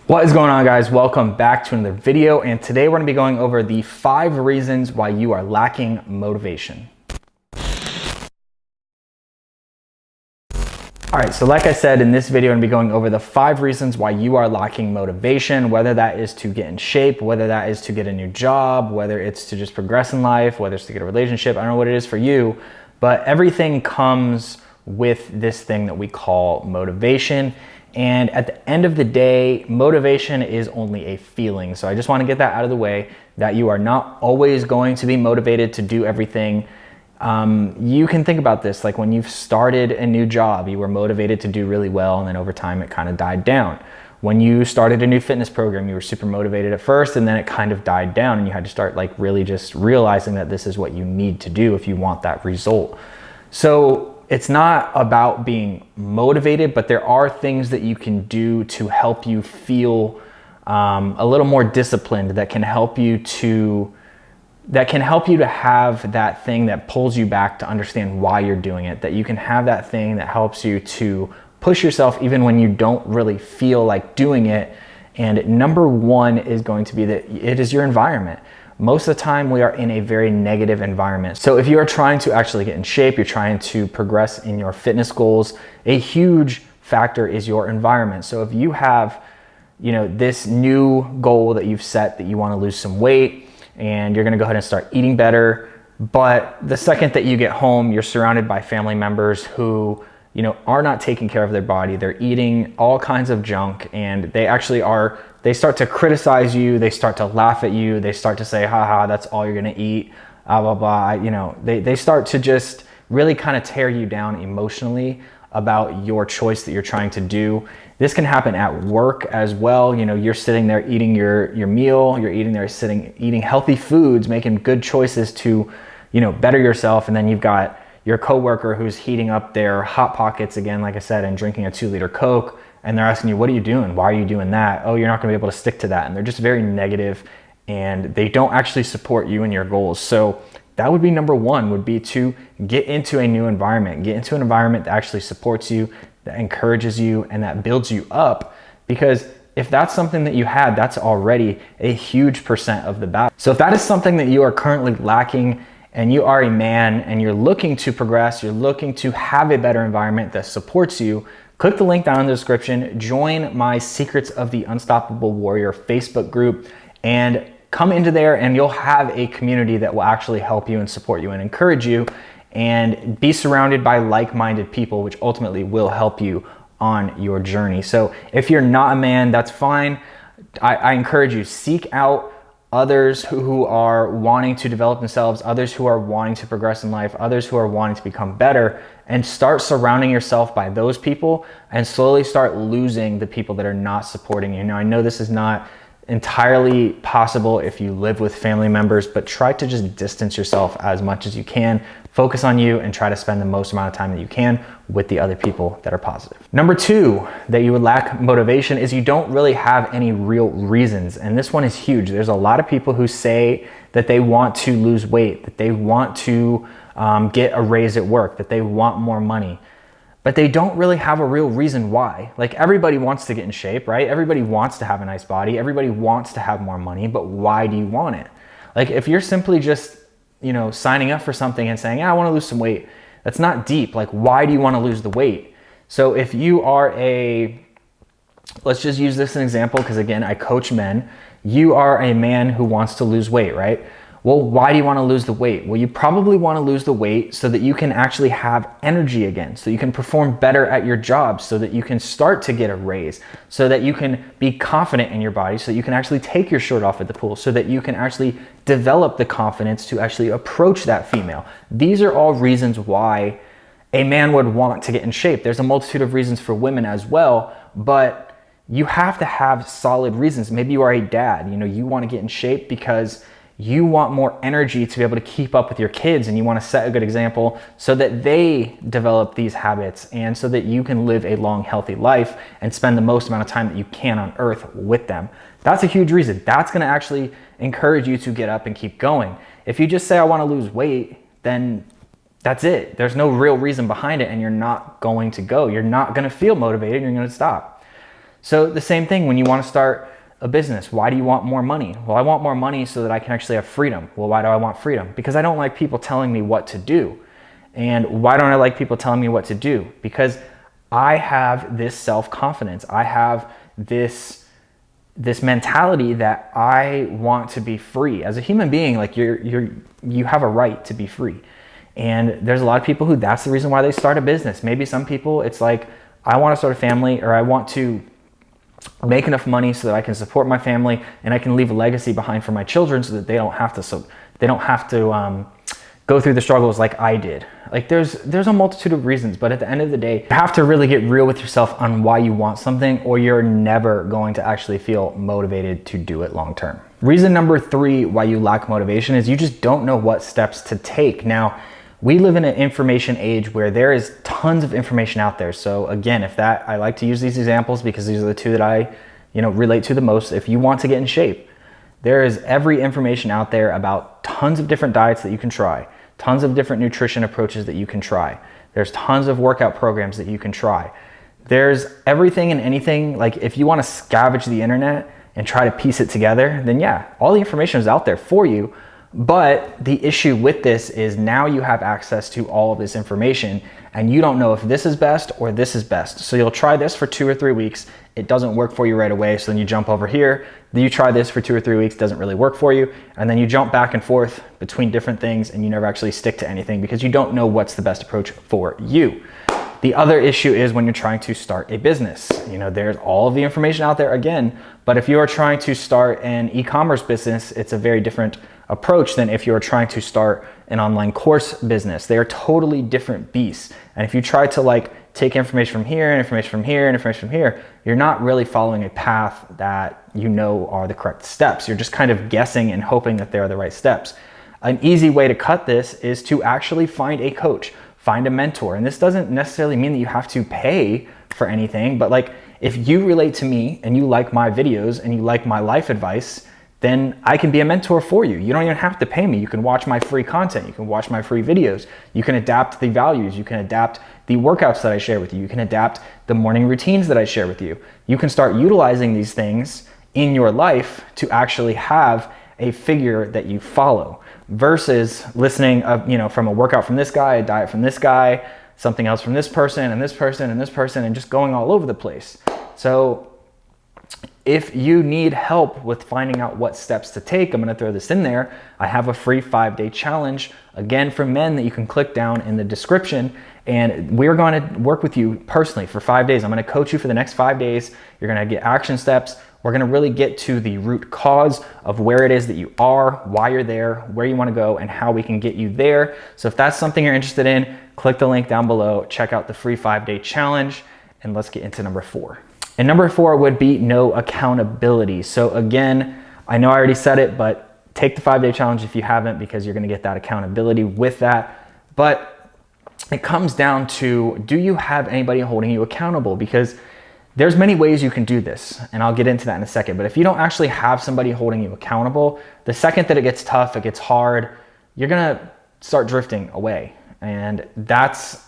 What is going on, guys? Welcome back to another video, and today we're going to be going over the 5 reasons why you are lacking motivation. Alright, so like I said, in this video I'm going to be going over the 5 reasons why you are lacking motivation, whether that is to get in shape, whether that is to get a new job, whether it's to just progress in life, whether it's to get a relationship. I don't know what it is for you, but everything comes with this thing that we call motivation. And at the end of the day, motivation is only a feeling. So I just want to get that out of the way, that you are not always going to be motivated to do everything. You can think about this, like when you've started a new job, you were motivated to do really well, and then over time it kind of died down. When you started a new fitness program, you were super motivated at first, and then it kind of died down, and you had to start like really just realizing that this is what you need to do if you want that result. So it's not about being motivated, but there are things that you can do to help you feel a little more disciplined, that can help you to have that thing that pulls you back to understand why you're doing it, that you can have that thing that helps you to push yourself even when you don't really feel like doing it. And number one is going to be that it is your environment. Most of the time we are in a very negative environment. So if you are trying to actually get in shape, you're trying to progress in your fitness goals, a huge factor is your environment. So if you have, this new goal that you've set, that you want to lose some weight and you're going to go ahead and start eating better, but the second that you get home, you're surrounded by family members who, are not taking care of their body. They're eating all kinds of junk, and they start to criticize you, they start to laugh at you, they start to say, haha, that's all you're gonna eat, blah, blah, blah. They start to just really kind of tear you down emotionally about your choice that you're trying to do. This can happen at work as well. You're sitting there eating your meal, you're eating healthy foods, making good choices to, better yourself, and then you've got your coworker who's heating up their Hot Pockets again, like I said, and drinking a 2-liter Coke, and they're asking you, what are you doing? Why are you doing that? Oh, you're not gonna be able to stick to that. And they're just very negative, and they don't actually support you and your goals. So that would be number one, would be to get into a new environment, get into an environment that actually supports you, that encourages you, and that builds you up. Because if that's something that you had, that's already a huge percent of the battle. So if that is something that you are currently lacking, and you are a man and you're looking to progress, you're looking to have a better environment that supports you, click the link down in the description, join my Secrets of the Unstoppable Warrior Facebook group, and come into there, and you'll have a community that will actually help you and support you and encourage you, and be surrounded by like-minded people, which ultimately will help you on your journey. So if you're not a man, that's fine. I encourage you, seek out others who are wanting to develop themselves, others who are wanting to progress in life, others who are wanting to become better, and start surrounding yourself by those people, and slowly start losing the people that are not supporting you. Now, I know this is not entirely possible if you live with family members, but try to just distance yourself as much as you can. Focus on you and try to spend the most amount of time that you can with the other people that are positive. Number 2, that you would lack motivation, is you don't really have any real reasons. And this one is huge. There's a lot of people who say that they want to lose weight, that they want to get a raise at work, that they want more money, but they don't really have a real reason why. Like, everybody wants to get in shape, right? Everybody wants to have a nice body. Everybody wants to have more money, but why do you want it? Like, if you're simply just, signing up for something and saying, I want to lose some weight, that's not deep. Like, why do you want to lose the weight? So if you are let's just use this as an example, because again, I coach men. You are a man who wants to lose weight, right? Well, why do you want to lose the weight? Well, you probably want to lose the weight so that you can actually have energy again, so you can perform better at your job, so that you can start to get a raise, so that you can be confident in your body, so that you can actually take your shirt off at the pool, so that you can actually develop the confidence to actually approach that female. These are all reasons why a man would want to get in shape. There's a multitude of reasons for women as well, but you have to have solid reasons. Maybe you are a dad, you want to get in shape because you want more energy to be able to keep up with your kids, and you want to set a good example so that they develop these habits, and so that you can live a long, healthy life and spend the most amount of time that you can on earth with them. That's a huge reason. That's going to actually encourage you to get up and keep going. If you just say, I want to lose weight, then that's it. There's no real reason behind it, and you're not going to go. You're not going to feel motivated, and you're going to stop. So the same thing when you want to start a business. Why do you want more money? Well, I want more money so that I can actually have freedom. Well, why do I want freedom? Because I don't like people telling me what to do. And why don't I like people telling me what to do? Because I have this self-confidence. I have this mentality that I want to be free. As a human being, like you have a right to be free. And there's a lot of people who that's the reason why they start a business. Maybe some people it's like, I want to start a family, or I want to make enough money so that I can support my family and I can leave a legacy behind for my children so that they don't have to go through the struggles like I did. Like there's a multitude of reasons, but at the end of the day, you have to really get real with yourself on why you want something, or you're never going to actually feel motivated to do it long term. Reason number 3 why you lack motivation is you just don't know what steps to take. Now, we live in an information age where there is tons of information out there. So again, I like to use these examples because these are the two that I, relate to the most. If you want to get in shape, there is every information out there about tons of different diets that you can try, tons of different nutrition approaches that you can try. There's tons of workout programs that you can try. There's everything and anything. Like if you want to scavenge the internet and try to piece it together, then yeah, all the information is out there for you. But the issue with this is now you have access to all of this information and you don't know if this is best or this is best. So you'll try this for 2 or 3 weeks. It doesn't work for you right away. So then you jump over here. Then you try this for 2 or 3 weeks, doesn't really work for you. And then you jump back and forth between different things and you never actually stick to anything because you don't know what's the best approach for you. The other issue is when you're trying to start a business. There's all of the information out there again, but if you are trying to start an e-commerce business, it's a very different approach than if you're trying to start an online course business. They are totally different beasts. And if you try to take information from here and information from here and information from here, you're not really following a path that are the correct steps. You're just kind of guessing and hoping that they are the right steps. An easy way to cut this is to actually find a coach, find a mentor. And this doesn't necessarily mean that you have to pay for anything, but if you relate to me and you like my videos and you like my life advice, then I can be a mentor for you. You don't even have to pay me. You can watch my free content. You can watch my free videos. You can adapt the values. You can adapt the workouts that I share with you. You can adapt the morning routines that I share with you. You can start utilizing these things in your life to actually have a figure that you follow versus listening from a workout from this guy, a diet from this guy, something else from this person and this person and this person, and just going all over the place. So if you need help with finding out what steps to take, I'm going to throw this in there. I have a free 5-day challenge, again, for men that you can click down in the description. And we're going to work with you personally for 5 days. I'm going to coach you for the next 5 days. You're going to get action steps. We're going to really get to the root cause of where it is that you are, why you're there, where you want to go, and how we can get you there. So if that's something you're interested in, click the link down below, check out the free 5-day challenge, and let's get into number 4. And number 4 would be no accountability. So again, I know I already said it, but take the 5-day challenge if you haven't, because you're going to get that accountability with that. But it comes down to, do you have anybody holding you accountable? Because there's many ways you can do this, and I'll get into that in a second. But if you don't actually have somebody holding you accountable, the second that it gets tough, it gets hard, you're going to start drifting away. And that's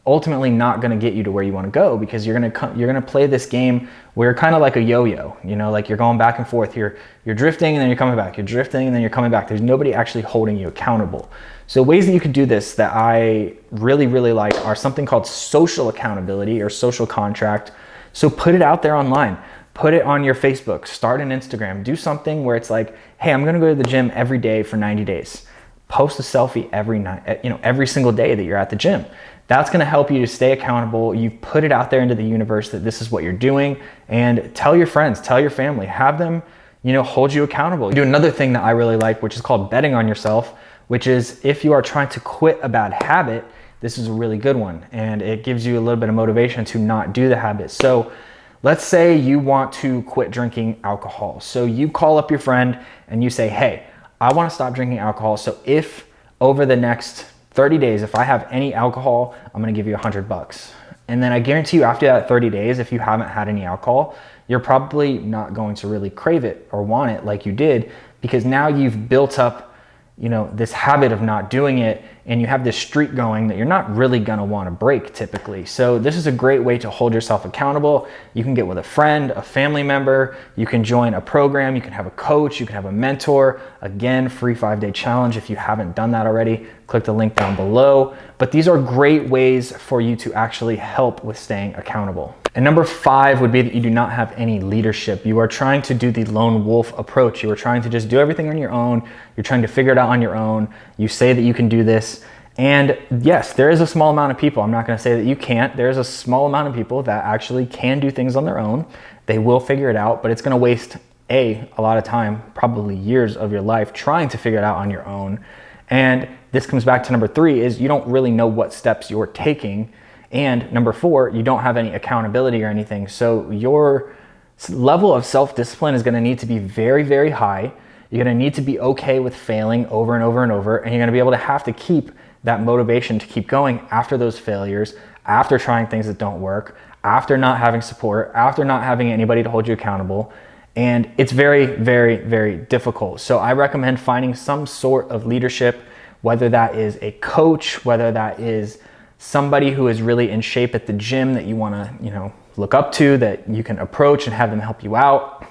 ultimately not going to get you to where you want to go, because you're going to play this game where you're kind of like a yo-yo, like you're going back and forth. You're drifting and then you're coming back. You're drifting and then you're coming back. There's nobody actually holding you accountable. So ways that you can do this that I really, really like are something called social accountability or social contract. So put it out there online. Put it on your Facebook. Start an Instagram. Do something where it's like, hey, I'm going to go to the gym every day for 90 days. Post a selfie every night, every single day that you're at the gym. That's going to help you to stay accountable. You've put it out there into the universe that this is what you're doing, and tell your friends, tell your family, have them, hold you accountable. Do another thing that I really like, which is called betting on yourself, which is if you are trying to quit a bad habit, this is a really good one, and it gives you a little bit of motivation to not do the habit. So let's say you want to quit drinking alcohol. So you call up your friend and you say, hey, I want to stop drinking alcohol. So if over the next 30 days, if I have any alcohol, I'm going to give you $100. And then I guarantee you after that 30 days, if you haven't had any alcohol, you're probably not going to really crave it or want it like you did, because now you've built up this habit of not doing it, and you have this streak going that you're not really gonna wanna break typically. So this is a great way to hold yourself accountable. You can get with a friend, a family member, you can join a program, you can have a coach, you can have a mentor. Again, free 5-day challenge if you haven't done that already. Click the link down below. But these are great ways for you to actually help with staying accountable. And number 5 would be that you do not have any leadership. You are trying to do the lone wolf approach. You are trying to just do everything on your own. You're trying to figure it out on your own. You say that you can do this. And yes, there is a small amount of people. I'm not going to say that you can't. There's a small amount of people that actually can do things on their own. They will figure it out, but it's going to waste a lot of time, probably years of your life trying to figure it out on your own. And this comes back to number 3 is you don't really know what steps you're taking. And number 4, you don't have any accountability or anything. So your level of self-discipline is going to need to be very, very high. You're going to need to be okay with failing over and over and over. And you're going to be able to have to keep that motivation to keep going after those failures, after trying things that don't work, after not having support, after not having anybody to hold you accountable. And it's very, very, very difficult. So I recommend finding some sort of leadership, whether that is a coach, whether that is somebody who is really in shape at the gym that you want to, look up to, that you can approach and have them help you out.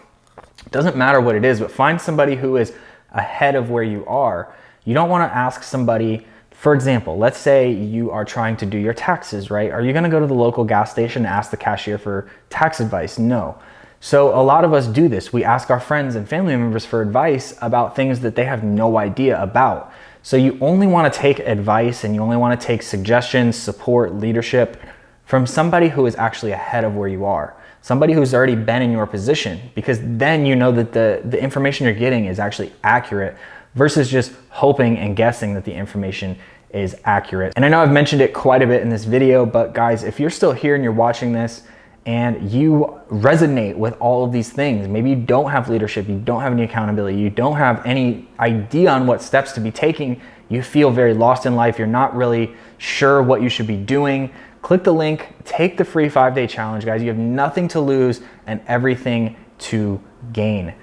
It doesn't matter what it is, but find somebody who is ahead of where you are. You don't want to ask somebody, for example, let's say you are trying to do your taxes, right? Are you going to go to the local gas station and ask the cashier for tax advice? No. So a lot of us do this. We ask our friends and family members for advice about things that they have no idea about. So you only want to take advice and you only want to take suggestions, support, leadership from somebody who is actually ahead of where you are. Somebody who's already been in your position, because then you know that the information you're getting is actually accurate versus just hoping and guessing that the information is accurate. And I know I've mentioned it quite a bit in this video, but guys, if you're still here and you're watching this and you resonate with all of these things, maybe you don't have leadership, you don't have any accountability, you don't have any idea on what steps to be taking, you feel very lost in life, you're not really sure what you should be doing, click the link, take the free 5-day challenge, guys. You have nothing to lose and everything to gain.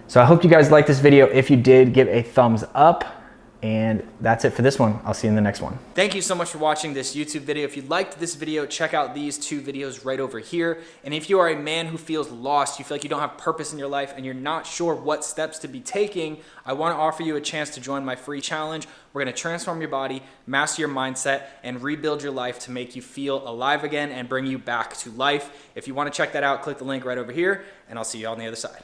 So I hope you guys liked this video. If you did, give a thumbs up. And that's it for this one. I'll see you in the next one. Thank you so much for watching this YouTube video. If you liked this video, check out these 2 videos right over here. And if you are a man who feels lost, you feel like you don't have purpose in your life and you're not sure what steps to be taking, I want to offer you a chance to join my free challenge. We're going to transform your body, master your mindset, and rebuild your life to make you feel alive again and bring you back to life. If you want to check that out, click the link right over here, and I'll see you on the other side.